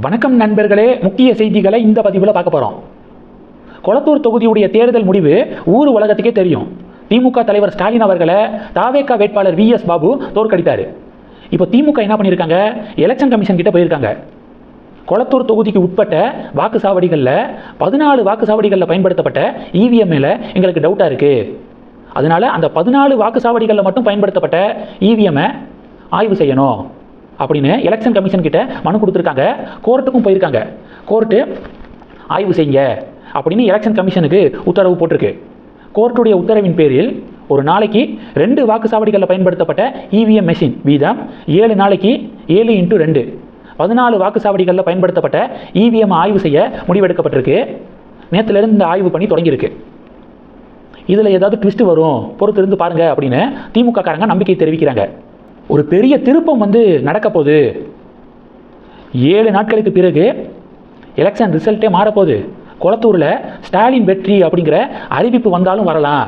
வணக்கம் நண்பர்களே, முக்கிய செய்திகளை இந்த பதிவில் பார்க்க போகிறோம். கொளத்தூர் தொகுதியுடைய தேர்தல் முடிவு ஊர் உலகத்துக்கே தெரியும். திமுக தலைவர் ஸ்டாலின் அவர்களை தாவேகா வேட்பாளர் VS பாபு தோற்கடித்தார். இப்போ திமுக என்ன பண்ணியிருக்காங்க, எலெக்ஷன் கமிஷன் கிட்ட போயிருக்காங்க. கொளத்தூர் தொகுதிக்கு உட்பட்ட வாக்குச்சாவடிகளில் 14 வாக்குச்சாவடிகளில் பயன்படுத்தப்பட்ட EVM மேலே எங்களுக்கு டவுட்டாக இருக்குது. அதனால அந்த 14 வாக்குச்சாவடிகளில் மட்டும் பயன்படுத்தப்பட்ட EVM ஆய்வு செய்யணும் அப்படின்னு எலெக்ஷன் கமிஷன் கிட்ட மனு கொடுத்துருக்காங்க. கோர்ட்டுக்கும் போயிருக்காங்க. கோர்ட்டு ஆய்வு செய்யுங்க அப்படின்னு எலெக்ஷன் கமிஷனுக்கு உத்தரவு போட்டிருக்கு. கோர்ட்டுடைய உத்தரவின் பேரில் ஒரு நாளைக்கு 2 வாக்குச்சாவடிகளில் பயன்படுத்தப்பட்ட EVM மெஷின் வீதம் 7 நாளைக்கு 7x2 14 வாக்குச்சாவடிகளில் பயன்படுத்தப்பட்ட EVM ஆய்வு செய்ய முடிவெடுக்கப்பட்டிருக்கு. நேற்றுலேருந்து இந்த ஆய்வு பணி தொடங்கியிருக்கு. இதில் ஏதாவது ட்விஸ்ட் வரும், பொறுத்து இருந்து பாருங்க அப்படின்னு திமுக காரங்க நம்பிக்கை தெரிவிக்கிறாங்க. ஒரு பெரிய திருப்பம் நடக்க போகுது. 7 நாட்களுக்கு பிறகு எலெக்ஷன் ரிசல்ட்டே மாறப்போகுது. கொளத்தூரில் ஸ்டாலின் வெற்றி அப்படிங்கிற அறிவிப்பு வந்தாலும் வரலாம்.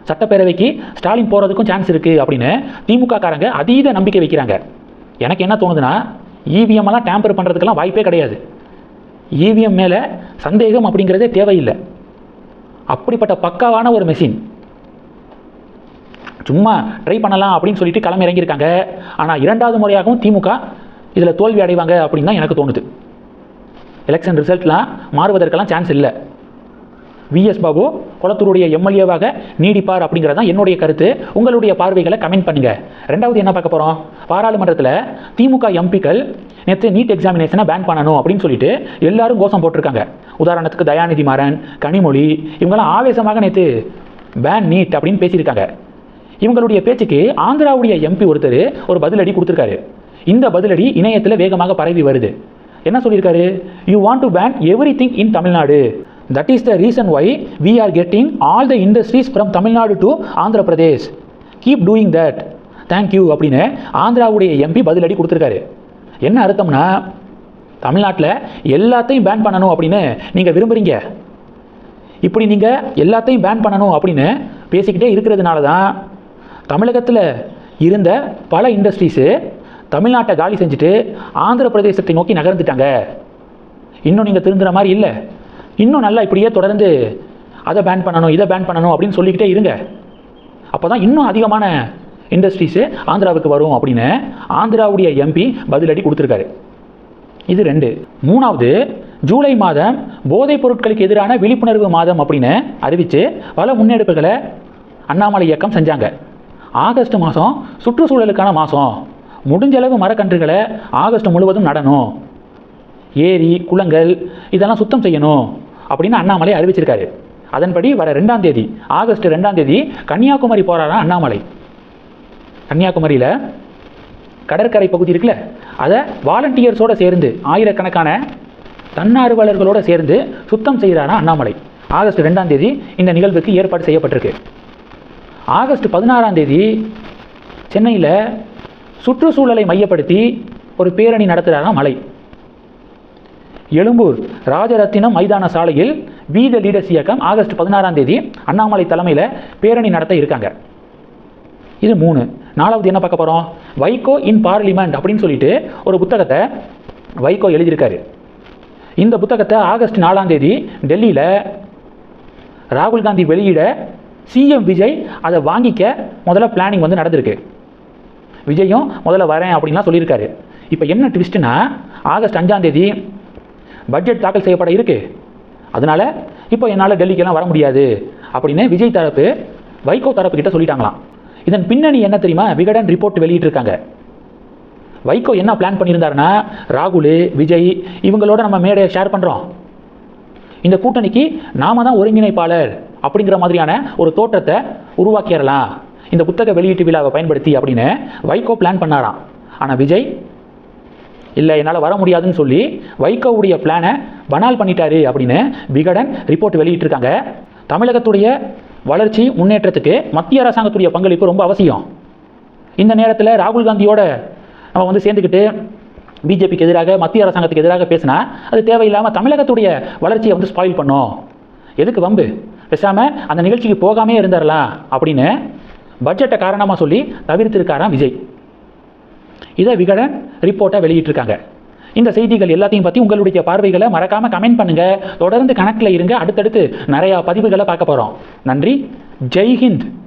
சட்டப்பேரவைக்கு ஸ்டாலின் போகிறதுக்கும் சான்ஸ் இருக்குது அப்படின்னு திமுக காரங்க அதீத நம்பிக்கை வைக்கிறாங்க. எனக்கு என்ன தோணுதுன்னா, EVM எல்லாம் டேம்பர் பண்ணுறதுக்கெல்லாம் வாய்ப்பே கிடையாது. EVM மேலே சந்தேகம் அப்படிங்கிறதே தேவையில்லை. அப்படிப்பட்ட பக்காவான ஒரு மெஷின். சும்மா ட்ரை பண்ணலாம் அப்படின்னு சொல்லிட்டு கிளம்பி இறங்கியிருக்காங்க. ஆனால் 2வது முறையாகவும் திமுக இதில் தோல்வி அடைவாங்க அப்படின்னு தான் எனக்கு தோணுது. எலெக்ஷன் ரிசல்ட்லாம் மாறுவதற்கெல்லாம் சான்ஸ் இல்லை. VS பாபு கொளத்தூருடைய MLA-வாக நீடிப்பார் அப்படிங்கிறது தான் என்னுடைய கருத்து. உங்களுடைய பார்வைகளை கமெண்ட் பண்ணுங்கள். 2வது என்ன பார்க்க போகிறோம், பாராளுமன்றத்தில் திமுக MPக்கள் நேற்று நீட் எக்ஸாமினேஷனை பேன் பண்ணணும் அப்படின்னு சொல்லிட்டு எல்லாரும் கோஷம் போட்டிருக்காங்க. உதாரணத்துக்கு தயாநிதி மாறன், கனிமொழி இவங்கெல்லாம் ஆவேசமாக நேற்று பேன் நீட் அப்படின்னு பேசியிருக்காங்க. இவங்களுடைய பேச்சுக்கு ஆந்திராவுடைய MP ஒருத்தர் ஒரு பதிலடி கொடுத்துருக்காரு. இந்த பதிலடி இணையத்தில் வேகமாக பரவி வருது. என்ன சொல்லியிருக்காரு, you want to ban everything in Tamil Nadu. That is the reason why we are getting all the industries from Tamil Nadu to Andhra Pradesh. Keep doing that, thank you அப்படின்னு ஆந்திராவுடைய MP பதிலடி கொடுத்துருக்காரு. என்ன அர்த்தம்னா, தமிழ்நாட்டில் எல்லாத்தையும் பேன் பண்ணணும் அப்படின்னு நீங்கள் விரும்புகிறீங்க. இப்படி நீங்கள் எல்லாத்தையும் பேன் பண்ணணும் அப்படின்னு பேசிக்கிட்டே இருக்கிறதுனால தான் தமிழகத்தில் இருந்த பல இண்டஸ்ட்ரீஸு தமிழ்நாட்டை காலி செஞ்சுட்டு ஆந்திர பிரதேசத்தை நோக்கி நகர்ந்துட்டாங்க. இன்னும் நீங்கள் திருந்துற மாதிரி இல்லை. இன்னும் நல்லா இப்படியே தொடர்ந்து அதை பேன் பண்ணணும் இதை பேன் பண்ணணும் அப்படின்னு சொல்லிக்கிட்டே இருங்க. அப்போ தான் இன்னும் அதிகமான இண்டஸ்ட்ரீஸு ஆந்திராவுக்கு வரும் அப்படின்னு ஆந்திராவுடைய MP பதிலடி கொடுத்துருக்காரு. இது 2. 3வது, ஜூலை மாதம் போதைப் பொருட்களுக்கு எதிரான விழிப்புணர்வு மாதம் அப்படின்னு அறிவித்து பல முன்னெடுப்புகளை அண்ணாமலை இயக்கம் செஞ்சாங்க. ஆகஸ்ட் மாதம் சுற்றுச்சூழலுக்கான மாதம், முடிஞ்சளவு மரக்கன்றுகளை ஆகஸ்ட் முழுவதும் நடணும், ஏரி குளங்கள் இதெல்லாம் சுத்தம் செய்யணும் அப்படின்னு அண்ணாமலை அறிவிச்சிருக்காரு. அதன்படி வர 2ஆம் தேதி ஆகஸ்ட் 2ஆம் தேதி கன்னியாகுமரி போகிறாராம் அண்ணாமலை. கன்னியாகுமரியில் கடற்கரை பகுதி இருக்குல்ல, அதை வாலண்டியர்ஸோடு சேர்ந்து ஆயிரக்கணக்கான தன்னார்வலர்களோடு சேர்ந்து சுத்தம் செய்கிறாராம் அண்ணாமலை. ஆகஸ்ட் 2ஆம் தேதி இந்த நிகழ்வுக்கு ஏற்பாடு செய்யப்பட்டிருக்கு. ஆகஸ்ட் 16ஆம் தேதி சென்னையில் சுற்றுச்சூழலை மையப்படுத்தி ஒரு பேரணி நடத்துகிறாராம் மலை. எழும்பூர் ராஜரத்தினம் மைதான சாலையில் வி த லீடர்ஸ் இயக்கம் ஆகஸ்ட் 16ஆம் தேதி அண்ணாமலை தலைமையில் பேரணி நடத்த இருக்காங்க. இது 3. 4வது என்ன பார்க்க போகிறோம், வைகோ இன் பார்லிமெண்ட் அப்படின்னு சொல்லிட்டு ஒரு புத்தகத்தை வைகோ எழுதியிருக்காரு. இந்த புத்தகத்தை ஆகஸ்ட் 4ஆம் தேதி டெல்லியில் ராகுல் காந்தி வெளியிட CM விஜய் அதை வாங்கிக்க முதல்ல பிளானிங் நடந்திருக்கு. விஜயும் முதல்ல வரேன் அப்படின்லாம் சொல்லியிருக்காரு. இப்போ என்ன ட்விஸ்ட்னா, ஆகஸ்ட் 5ஆம் தேதி பட்ஜெட் தாக்கல் செய்யப்பட இருக்கு. அதனால் இப்போ என்னால் டெல்லிக்கெல்லாம் வர முடியாது அப்படின்னு விஜய் தரப்பு வைகோ தரப்பு கிட்ட சொல்லிட்டாங்களாம். இதன் பின்னணி என்ன தெரியுமா, விகடன் ரிப்போர்ட் வெளியிட்டிருக்காங்க. வைகோ என்ன பிளான் பண்ணியிருந்தாருன்னா, ராகுல் விஜய் இவங்களோட நம்ம மேடையை ஷேர் பண்ணுறோம், இந்த கூட்டணிக்கு நாம தான் ஒருங்கிணைப்பாளர் அப்படிங்கிற மாதிரியான ஒரு தோற்றத்தை உருவாக்கிடலாம் இந்த புத்தக வெளியீட்டு விழாவை பயன்படுத்தி அப்படின்னு வைகோ பிளான் பண்ணாராம். ஆனால் விஜய் இல்லை என்னால் வர முடியாதுன்னு சொல்லி வைகோவுடைய பிளானை பனால் பண்ணிட்டாரு அப்படின்னு விகடன் ரிப்போர்ட் வெளியிட்டிருக்காங்க. தமிழகத்துடைய வளர்ச்சி முன்னேற்றத்துக்கு மத்திய அரசாங்கத்துடைய பங்களிப்பு ரொம்ப அவசியம். இந்த நேரத்தில் ராகுல் காந்தியோட நம்ம சேர்ந்துக்கிட்டு பிஜேபிக்கு எதிராக மத்திய அரசாங்கத்துக்கு எதிராக பேசினா அது தேவையில்லாமல் தமிழகத்துடைய வளர்ச்சியை ஸ்பாயில் பண்ணோம். எதுக்கு வம்பு, பேசாமல் அந்த நிகழ்ச்சிக்கு போகாமே இருந்துடலாம் அப்படின்னு பட்ஜெட்டை காரணமாக சொல்லி தவிர்த்திருக்காராம் விஜய். இதை விகடன் ரிப்போர்ட்டை வெளியிட்டிருக்காங்க. இந்த செய்திகள் எல்லாத்தையும் பற்றி உங்களுடைய பார்வைகளை மறக்காமல் கமெண்ட் பண்ணுங்கள். தொடர்ந்து கணக்கில் இருங்க. அடுத்தடுத்து நிறையா பதிவுகளை பார்க்க போகிறோம். நன்றி. ஜெய் ஹிந்த்.